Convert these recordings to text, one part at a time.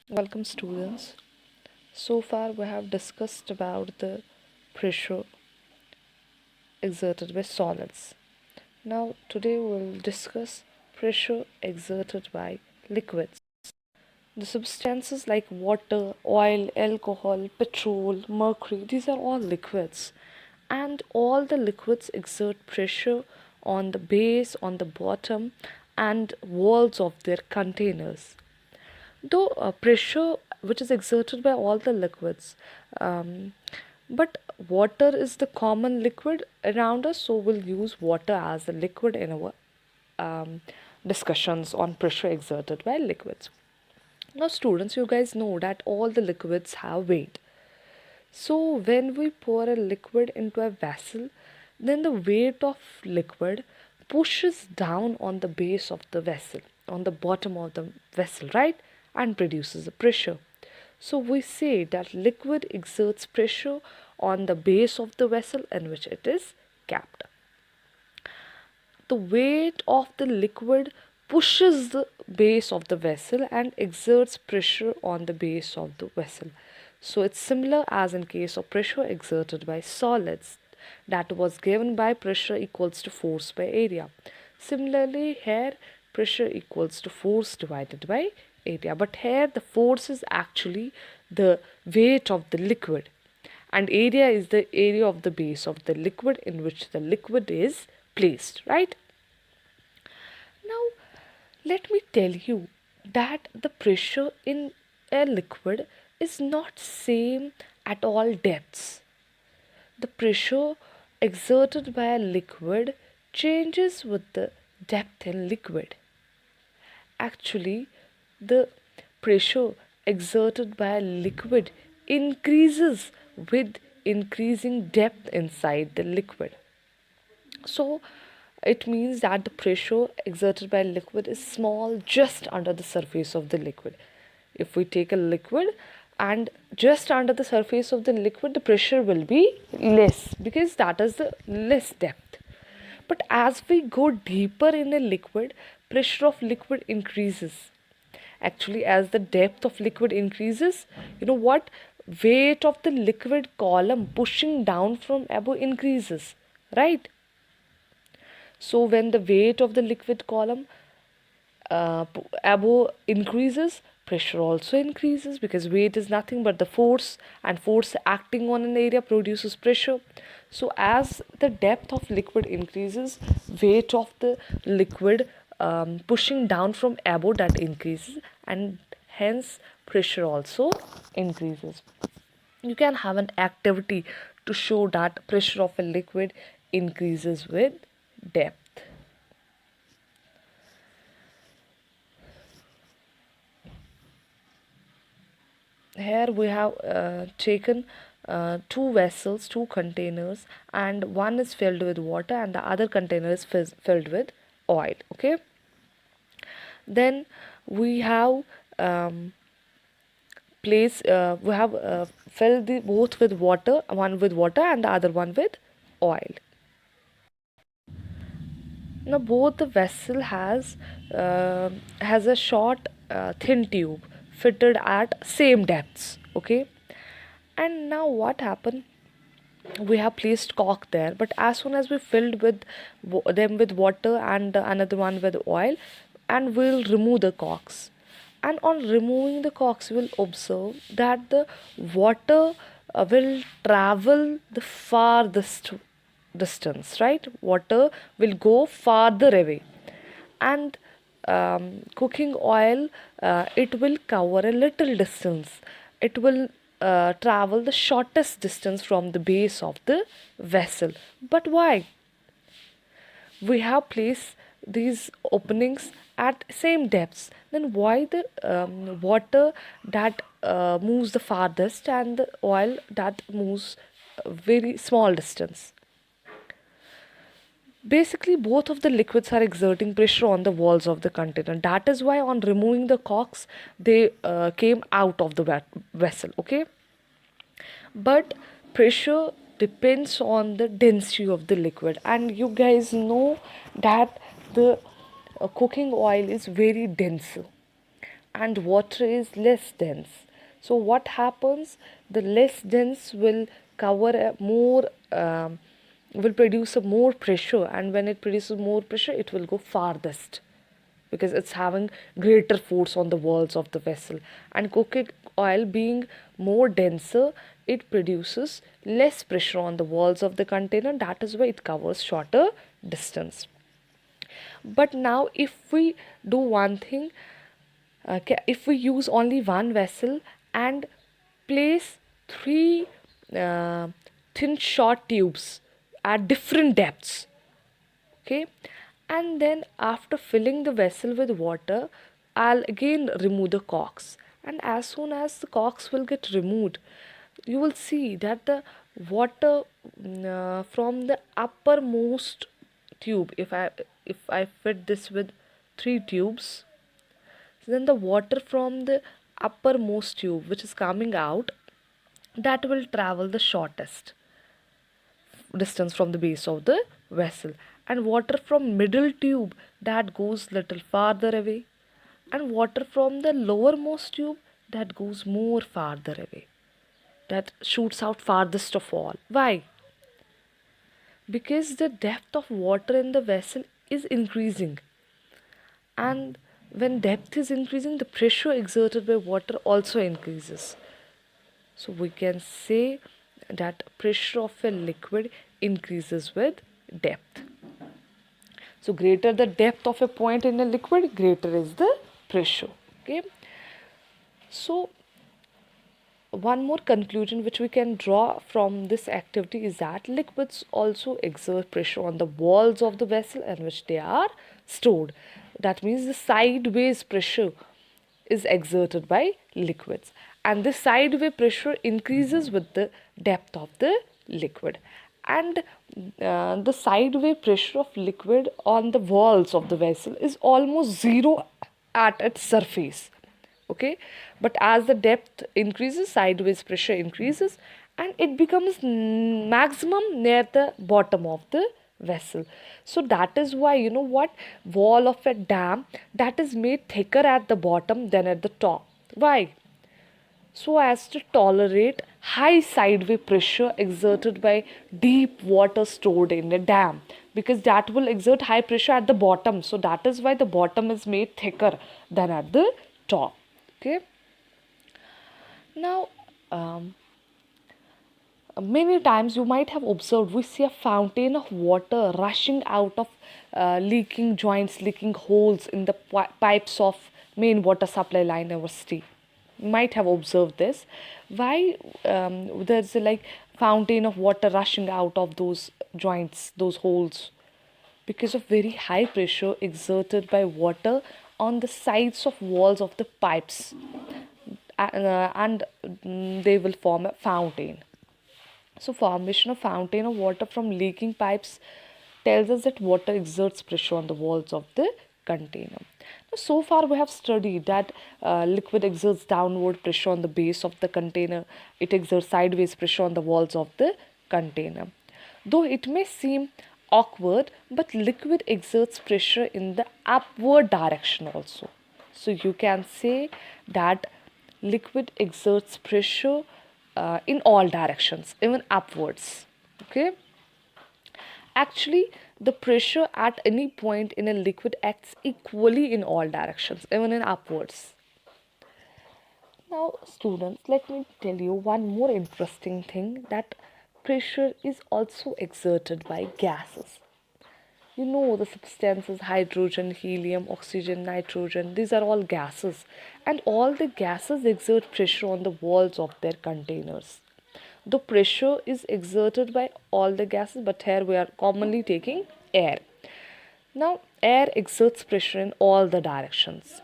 Welcome students. So far we have discussed about the pressure exerted by solids. Now today we'll discuss pressure exerted by liquids. The substances like water, oil, alcohol, petrol, mercury, these are all liquids. And all the liquids exert pressure on the base, on the bottom, and walls of their containers. Though pressure which is exerted by all the liquids, um, but water is the common liquid around us, so we'll use water as a liquid in our um, discussions on pressure exerted by liquids. Now students, you guys know that all the liquids have weight. So when we pour a liquid into a vessel, then the weight of liquid pushes down on the base of the vessel, on the bottom of the vessel, right? And produces a pressure. So we say that liquid exerts pressure on the base of the vessel in which it is kept. The weight of the liquid pushes the base of the vessel and exerts pressure on the base of the vessel. So it's similar as in case of pressure exerted by solids, that was given by pressure equals to force by area. Similarly here pressure equals to force divided by area, but here the force is actually the weight of the liquid and area is the area of the base of the liquid in which the liquid is placed, right? Now let me tell you that the pressure in a liquid is not same at all depths. The pressure exerted by a liquid changes with the depth in liquid. Actually, the pressure exerted by a liquid increases with increasing depth inside the liquid. So it means that the pressure exerted by liquid is small just under the surface of the liquid. If we take a liquid and just under the surface of the liquid, the pressure will be less because that is the less depth. But as we go deeper in a liquid, pressure of liquid increases. Actually, as the depth of liquid increases, you know what? Weight of the liquid column pushing down from above increases, right? So when the weight of the liquid column above increases, pressure also increases because weight is nothing but the force, and force acting on an area produces pressure. So as the depth of liquid increases, weight of the liquid pushing down from above that increases, and hence pressure also increases. You can have an activity to show that pressure of a liquid increases with depth. Here we have taken two vessels, two containers, and one is filled with water and the other container is filled with oil. Okay, then we have we have filled the both with water, one with water and the other one with oil. Now both the vessel has a short thin tube fitted at same depths. Okay, and now what happened, we have placed cork there, but as soon as we filled with them with water and another one with oil, and we'll remove the corks, and on removing the corks we'll observe that the water will travel the farthest distance, right? Water will go farther away, and cooking oil, it will cover a little distance. It will travel the shortest distance from the base of the vessel. But why? We have placed these openings at same depths. Then why the water that moves the farthest and the oil that moves a very small distance? Basically, both of the liquids are exerting pressure on the walls of the container. That is why, on removing the corks, they came out of the vessel. Okay, but pressure depends on the density of the liquid, and you guys know that the cooking oil is very dense. and water is less dense. So what happens? The less dense will cover a more will produce a more pressure, and when it produces more pressure, it will go farthest because it's having greater force on the walls of the vessel. And cooking oil being more denser, it produces less pressure on the walls of the container. That is why it covers shorter distance. But now if we do one thing, if we use only one vessel and place three uh, thin short tubes at different depths, okay, and then after filling the vessel with water, I'll again remove the corks, and as soon as the corks will get removed, you will see that the water from the uppermost tube, if I fit this with three tubes, then the water from the uppermost tube which is coming out, that will travel the shortest distance from the base of the vessel, and water from middle tube, that goes little farther away, and water from the lowermost tube, that goes more farther away, that shoots out farthest of all. Why? Because the depth of water in the vessel is increasing, and when depth is increasing, the pressure exerted by water also increases. So we can say that pressure of a liquid increases with depth. So greater the depth of a point in a liquid, greater is the pressure. Okay. So one more conclusion which we can draw from this activity is that liquids also exert pressure on the walls of the vessel in which they are stored. That means the sideways pressure is exerted by liquids, and this sideway pressure increases with the depth of the liquid, and the sideway pressure of liquid on the walls of the vessel is almost zero at its surface, okay, but as the depth increases, sideways pressure increases, and it becomes maximum near the bottom of the vessel. So that is why, you know what, wall of a dam, that is made thicker at the bottom than at the top. Why? So as to tolerate high sideway pressure exerted by deep water stored in a dam, because that will exert high pressure at the bottom. So that is why the bottom is made thicker than at the top. Okay. Now, many times you might have observed, we see a fountain of water rushing out of leaking joints, leaking holes in the pipes of main water supply line in our city. You might have observed this. Why there's a like fountain of water rushing out of those joints, those holes? Because of very high pressure exerted by water on the sides of walls of the pipes, and they will form a fountain. So formation of fountain of water from leaking pipes tells us that water exerts pressure on the walls of the container. Now, so far we have studied that liquid exerts downward pressure on the base of the container. It exerts sideways pressure on the walls of the container. Though it may seem awkward, but liquid exerts pressure in the upward direction also. So you can say that liquid exerts pressure in all directions, even upwards. Okay. Actually, the pressure at any point in a liquid acts equally in all directions, even in upwards. Now, students, let me tell you one more interesting thing, that pressure is also exerted by gases. You know the substances hydrogen, helium, oxygen, nitrogen, these are all gases, and all the gases exert pressure on the walls of their containers. The pressure is exerted by all the gases, but here we are commonly taking air. Now, air exerts pressure in all the directions.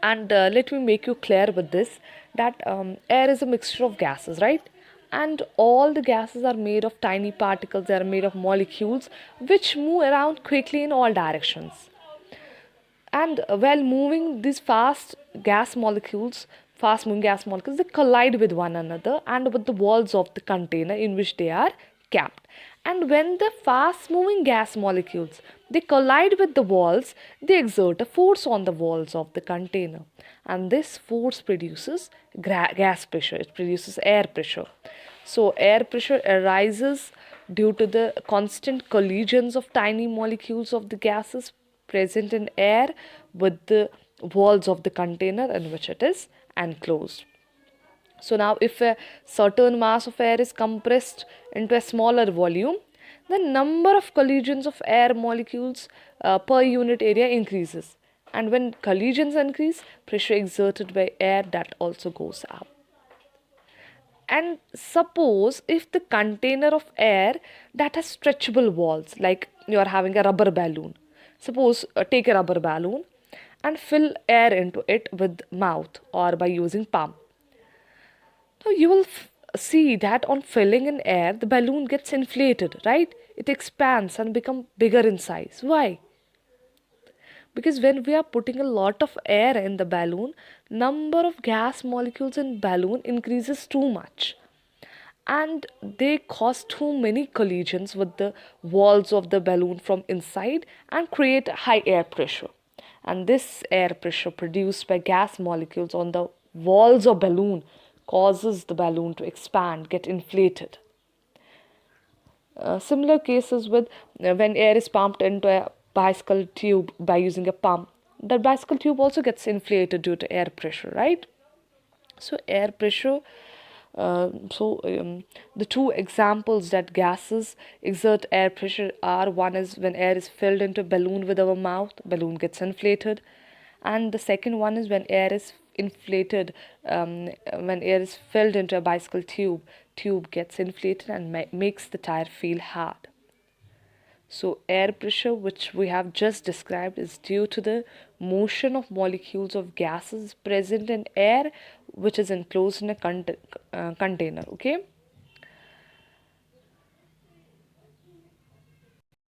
And let me make you clear with this, that air is a mixture of gases, right? And all the gases are made of tiny particles, they are made of molecules which move around quickly in all directions. And while moving, these fast moving gas molecules, they collide with one another and with the walls of the container in which they are kept. And when the fast moving gas molecules they collide with the walls, they exert a force on the walls of the container, and this force produces gas pressure, it produces air pressure. So air pressure arises due to the constant collisions of tiny molecules of the gases present in air with the walls of the container in which it is enclosed. So now if a certain mass of air is compressed into a smaller volume, the number of collisions of air molecules per unit area increases. And when collisions increase, pressure exerted by air that also goes up. And suppose if the container of air that has stretchable walls, like you are having a rubber balloon, suppose take a rubber balloon and fill air into it with mouth or by using palm. Now you will see that on filling in air, the balloon gets inflated, right? It expands and become bigger in size. Why? Because when we are putting a lot of air in the balloon, number of gas molecules in balloon increases too much, and they cause too many collisions with the walls of the balloon from inside and create high air pressure. And this air pressure produced by gas molecules on the walls of balloon causes the balloon to expand, get inflated. Similar cases with when air is pumped into a bicycle tube by using a pump, the bicycle tube also gets inflated due to air pressure, right? So air pressure. The two examples that gases exert air pressure are, one is when air is filled into a balloon with our mouth, balloon gets inflated, and the second one is when air is inflated, when air is filled into a bicycle tube, tube gets inflated and makes the tire feel hard. So, air pressure, which we have just described, is due to the motion of molecules of gases present in air, which is enclosed in a container. Okay.